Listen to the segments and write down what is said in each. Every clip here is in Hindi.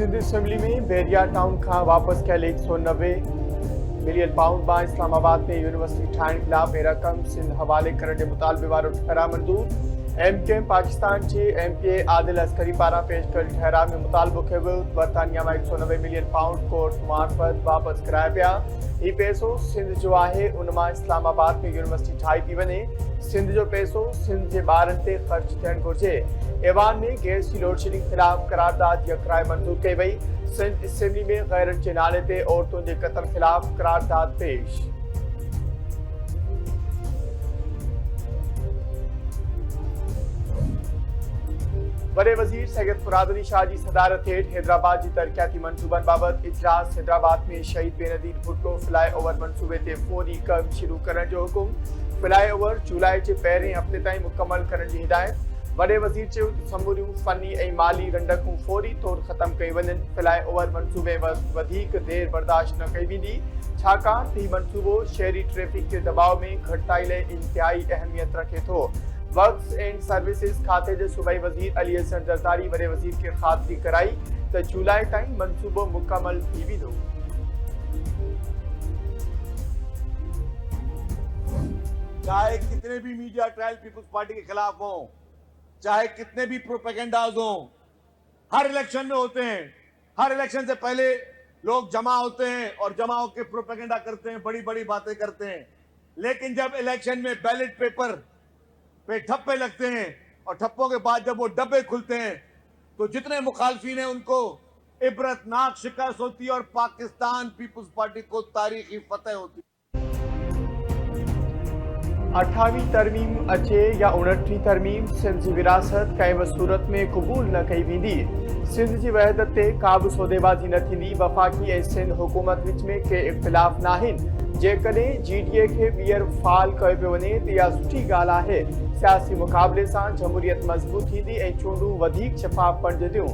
सिंध असेंबली में बैरिया टाउन का वापस कल 190 मिलियन पाउंड में इस्लामाबाद में यूनिवर्सिटी ठाण खिलाफ रकम सिंध हवाले करण के मुतालबे वारो ठहरा मंजूर। एमकेएम पाकिस्तान के एमपीए आदिल अस्करी पारा पेश कल ठहरा में मुतालबो के बरतानिया में 190 मिलियन पाउंड कोर्ट मार्फत वापस कराया पिया। ये पैसो सिंध जो है उनमा इस्लामाबाद में यूनिवर्सिटी ठाई पी वने। सिंध जो पैसो सिंध के ॿारनि ते ख़र्च थियण घुर्जे। ऐवान में गैस की लोड शेडिंग खिलाफ करारदाद यकराय मंजूर कई वई। सिंध असेंबली में गैरत के नाले ते औरतों के कत्ल खिलाफ करारदाद पेश। वडे वजीर सैयद फुराद अली शाह की सदारत हेठ हैदराबाद की तरक्याती मनसूबन बाबत इजलास। हैदराबाद में शहीद बेनजीर भुट्टो फ्लाई ओवर मनसूबे ते फौरी कम शुरू करण जो हुकुम। फ्लाई ओवर जुलाई के पहिरें हफ्ते ताईं मुकम्मल करण की हिदायत। वडे वजीर चयो त समूरियूं फनी ऐं माली रंडकूं फौरी तौर ख़त्म कई वञनि। फ्लाई ओवर मनसूबे वधीक देर बर्दाश्त न कई वेंदी छाकाणि त हीउ मनसूबो शहरी ट्रैफिक के दबाव में घटिताई लाइ इंतहाई अहमियत रखे थो। वर्क्स एंड सर्विसेज खाते के सूबाई वजीर अली हसन जरदारी वडे वजीर के खातरी कराई तो जुलाई ताईं मनसूबो मुकम्मल थी वेंदो। चाहे कितने भी मीडिया ट्रायल पीपुल्स पार्टी के खिलाफ हो, चाहे कितने भी प्रोपेगेंडाज हो, हर इलेक्शन में होते हैं। हर इलेक्शन से पहले लोग जमा होते हैं और जमा होकर प्रोपेगेंडा करते हैं, बड़ी बड़ी बातें करते हैं। लेकिन जब इलेक्शन में बैलेट पेपर पे ठप्पे लगते हैं और ठप्पों के बाद जब वो डब्बे खुलते हैं तो जितने मुखालफिन हैं उनको इबरतनाक शिकस्त होती है और पाकिस्तान पीपुल्स पार्टी को तारीखी फतेह होती है। 28वीं तरमीम अचे या 29वीं तरमीम सिंध की विरासत कंहिं बि सूरत में क़बूल न कई वेंदी। सिंध की वहदत ते का भी सौदेबाजी न थींदी। वफ़ाक़ी ऐं सिंध हुकूमत विच में के इख्तिलाफ़ नाहिनि। जेकॾहिं जीडीए के ॿीहर फ़ाल कयो पियो वञे त इहा सुठी ॻाल्हि आहे। सियासी मुक़ाबले सां जमहूरियत मज़बूत थींदी ऐं चूंडूं वधीक शफ़ाफ़ बणजंदियूं।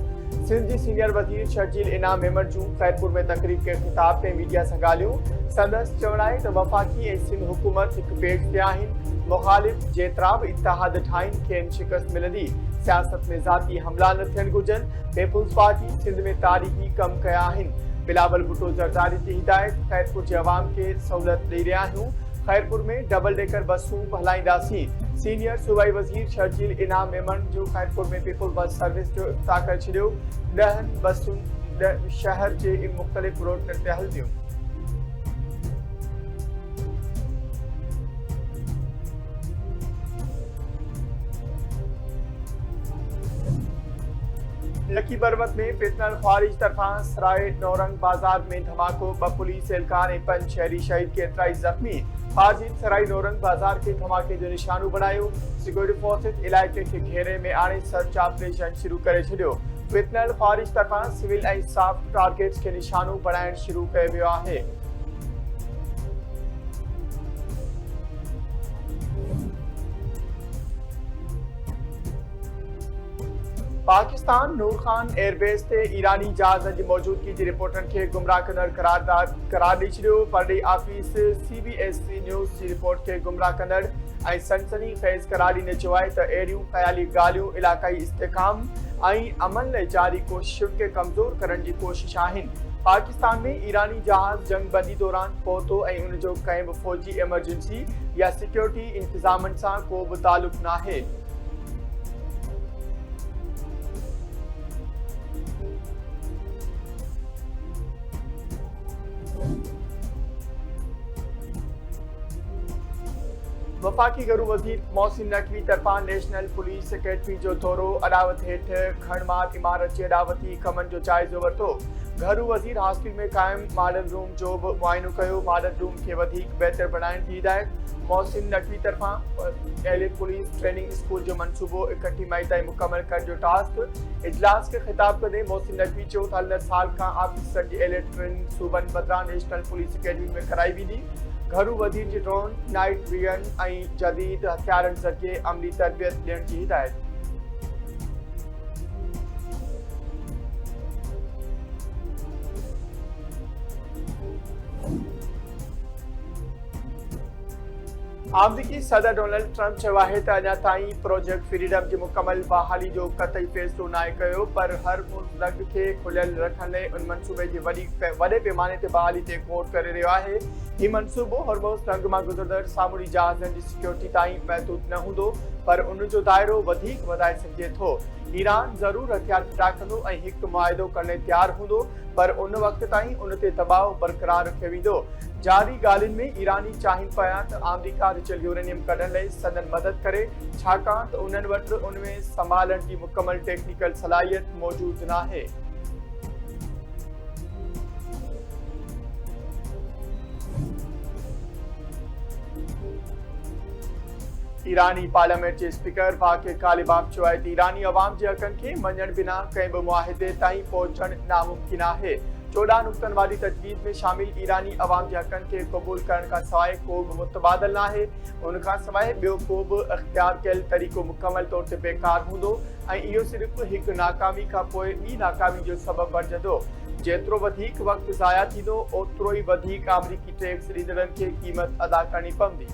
सिंध जी सीनियर वज़ीर शर्जील इनाम अहमद जूं खैरपुर में तकरीब के ख़िताब ते मीडिया सां ॻाल्हियूं। संदसि चवणु आहे त वफ़ाक़ी ऐं सिंध हुकूमत हिकु पेज ते आहिनि। मुख़ालिफ़ जेतिरा बि इतिहाद ठाहिनि खेनि शिकस्त मिलंदी। सियासत में ज़ाती हमला न थियण घुर्जनि। पीपुल्स पार्टी सिंध में तारीख़ी कम कया आहिनि। बिलावल भुट्टो जरदारी की हिदायत। खैरपुर के अवाम के सहूलत ॾेई रहिया आहियूं। खैरपुर में डबल डेकर बसूं हलाईंदासीं। सीनियर सूबाई वजीर शर्जील इनाम अहमद जो खैरपुर में पीपुल बस सर्विस जो इफ्तिताह करे छॾियो। 10 बसूं शहर के मुख़्तलिफ़ रूटनि ते हलंदियूं। लकी बरमत में फितनल ख्वारिज तरफा सराय नौरंग बाजार में धमाको। 2 पुलिस एहलकार ऐं 5 शहरी शहीद केतिराई ज़ख्मी। ख़ारिजिन सराय नौरंग बाजार के धमाके जो निशानो बनायो। सिक्योरिटी फोर्सेस इलाइके के घेरे में आणे सर्च ऑपरेशन शुरू करे छॾियो। फितनल ख्वारिज तरफा सिविल ऐं सॉफ्ट टारगेट्स के निशानो बनाइण शुरू कयो वियो आहे। पाकिस्तान नूर खान एयरबेस ते ईरानी जहाज़नि जी मौजूदगी जी रिपोर्टनि खे गुमराह कंदड़ करार ॾेई छॾियो। परॾेही ऑफिस CBSC न्यूज़ जी रिपोर्ट खे गुमराह कंदड़ ऐं सनसनी ख़ेज़ करार ॾींदे चयो आहे त अहिड़ियूं ख़याली ॻाल्हियूं इलाक़ाई इस्तेहकाम ऐं अमन लाइ जारी कोशिशुनि खे कमज़ोर करण जी कोशिश आहिनि। पाकिस्तान में ईरानी जहाज़ जंगबंदी दौरान पहुतो ऐं उन जो कंहिं बि फ़ौजी एमरजेंसी या सिक्योरिटी इंतज़ामनि सां को बि तालुक़ नाहे। वफ़ाक़ी घरू वज़ीर मोहसिन नकवी तरफा नेशनल पुलिस सेक्रेटरी जो दौरो। अदावत हेठ खणमार इमारत जे अदावती कमनि जो जाइज़ो वरितो। घरू वज़ीर हॉस्टल में क़ाइम मॉडल रूम जो बि मुआइनो कयो। मॉडल रूम खे वधीक बहितर बणाइण जी हिदायत। मोहसिन नकवी तरफा एलिट पुलिस ट्रेनिंग स्कूल जो मनसूबो 31 मई ताईं मुकम्मल करण जो टास्क। इजलास के ख़िताब कंदे मोहसिन नकवी चयो त हलंदड़ साल खां ऑफिसर जी एलिट ट्रेनिंग सूबनि बदिरां नेशनल पुलिस अकेडमी में कराई वेंदी। घरू वज़ीर जी ड्रोन नाइट विजन ऐं जदीद हथियारनि ज़रिए अमली तरबियत ॾियण जी हिदायत। अमरीकी सदर डोनाल्ड ट्रंप चयो आहे त अञा ताईं प्रोजेक्ट फ्रीडम जी मुकमल बहाली जो कतई फ़ैसिलो नाहे कयो, पर हर मुल्क खे खुलियल रखण लाइ उन मंसूबे जी वॾे पैमाने ते बहाली ते गौर करे रहियो आहे। हीउ मंसूबो हॉर्मुज़ टंग मां गुज़रंदड़ सामूंडी जहाज़नि जी सिक्योरिटी ताईं महदूद न हूंदो, पर उन जो दाइरो वधीक वधाए सघिजे थो। ईरान ज़रूर हथियार फिटा कंदो ऐं हिकु मुआहिदो करण लाइ तयारु हूंदो, पर उन वक़्त ताईं उन ते दबाउ बरक़रार रखियो वेंदो। जारी ॻाल्हियुनि में ईरानी चाहिनि पिया त अमरीका रिचल यूरेनियम कढण लाइ संदन मदद करे, छाकाणि त उन्हनि वटि उन में संभालण जी मुकमल टेक्निकल सलाहियत मौजूदु नाहे। ईरानी पार्लियामेंट जे स्पीकर बाक़िर कालिबाफ चयो आहे त ईरानी अवाम जे हक़नि खे मञण बिना कंहिं बि मुआहिदे ताईं पहुचणु नामुमकिन आहे। 14 नुक़्तनि वारी तजवीज़ में शामिल ईरानी अवाम जे हक़नि खे क़बूल करण खां सवाइ को बि मुतबादल नाहे। उन खां सवाइ ॿियो को बि इख़्तियार कयल तरीक़ो मुकमल तौर ते बेकार हूंदो ऐं इहो सिर्फ़ हिकु नाकामी खां पोइ ॿी नाकामी जो सबबु बणिजंदो। जेतिरो वधीक वक़्तु ज़ाया थींदो, ओतिरो ई वधीक अमरीकी टैक्स ॾींदड़नि खे क़ीमत अदा करणी पवंदी।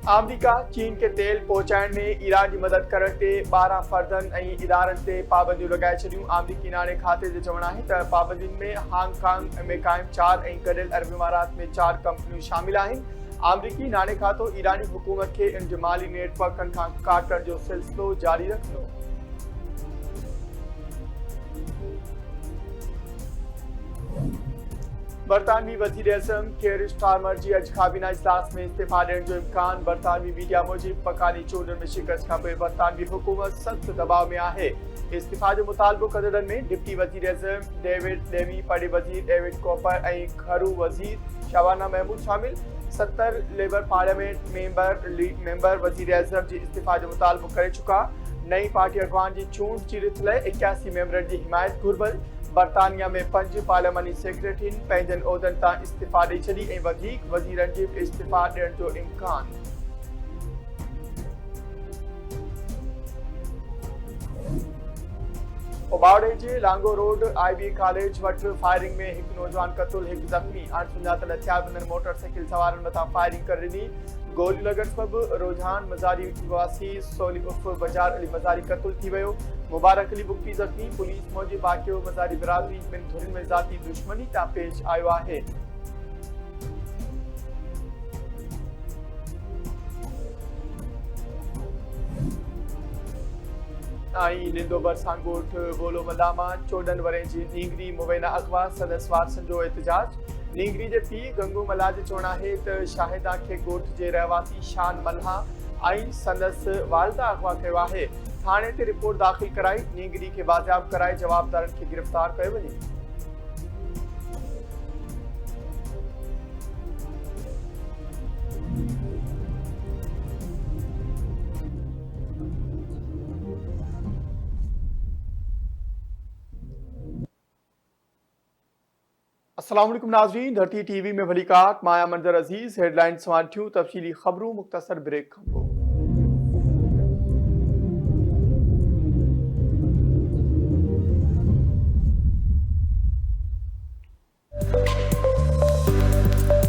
अमरीका चीन के तेल पहुचाइण में ईरान जी मदद करण ते 12 फर्दनि ऐं इदारनि ते पाबंदियूं लॻाए छॾियूं। अमरीकी नाणे खाते जो चवणु आहे त पाबंदियुनि में हांगकांग में क़ाइम 4 ऐं गॾियल अरब इमारात में 4 कंपनियूं शामिल आहिनि। अमरीकी नाणे खातो ईरानी हुकूमत खे इन जे माली नेटवर्कनि खां काटण जो सिलसिलो जारी रखंदो। बरतानवी वज़ीर आज़म केयर स्टारमर जी अॼु काबीना इजलास में इस्तीफ़ा ॾियण जो इम्कान। बरतानवी मीडिया मूजिबि पकानी चूंडुनि में शिकस्त खां पोइ बरतानवी हुकूमत सख़्त दबाव में आहे। इस्तीफ़ा जो मुतालबो कंदड़नि में डिप्टी वज़ीर आज़म डेविड लेमी, पड़े वज़ीर डेविड कॉपर ऐं घरू वज़ीर शबाना महमूद शामिल। 70 लेबर पार्लियामेंट मेंबर वज़ीर आज़म जी इस्तीफ़ा जो मुतालबो करे चुका। नई पार्टी अॻवान जी चूंड जी रिथ लाइ 81 मेंबरनि जी हिमायत घुर्बल। बरतानिया में 5 पार्लियामानी सेक्रेटरियुनि पंहिंजनि उहिदनि तां इस्तीफ़ा ॾेई छॾी ऐं वधीक वज़ीरनि जे इस्तीफ़ा ॾियण जो इम्कान। उबाड़े जे लांगो रोड IB कॉलेज वटि फायरिंग में हिकु नौजवान क़तुल, हिकु ज़ख़्मी। अणसुञातल हथियारबंदनि मोटरसाइकिल सवारनि मथां फायरिंग करे ॾिनी। गोलियूं लॻण सबबि रोजान मज़ारी वासी सोली उर्फ़ बजार अली मज़ारी क़तुल थी वियो। मुबारक अली बुखी ज़ख़्मी। पुलिस मूजिबि वाक़ियो मज़ारी बिरादरी ॿिनि धुरियुनि में ज़ाती दुश्मनी तां पेश आयो आहे। निंदो बरसां ॻोठ बोलो मदामा 14 वरनि जी नींगरी मुबैना अगवा संदसि वारसनि जो एहतजाज। नींगरी जे पीउ गंगू मल्हा जो चवणु आहे त शाहिदा खे ॻोठ जे रहवासी शान मल्हा ऐं संदसि वालदा अगवा कयो आहे। थाणे ते रिपोर्ट दाख़िल कराई, नींगरी खे बाज़ियाब कराए जवाबदारनि खे गिरफ़्तार कयो वञे। अस्सलाम वालेकुम नाज़रीन, धरती TV में भली काट माया मंजर अजीज हेडलाइंस वाठियूं तफ़सीली ख़बरूं मुख्तसर ब्रेक खां पोइ।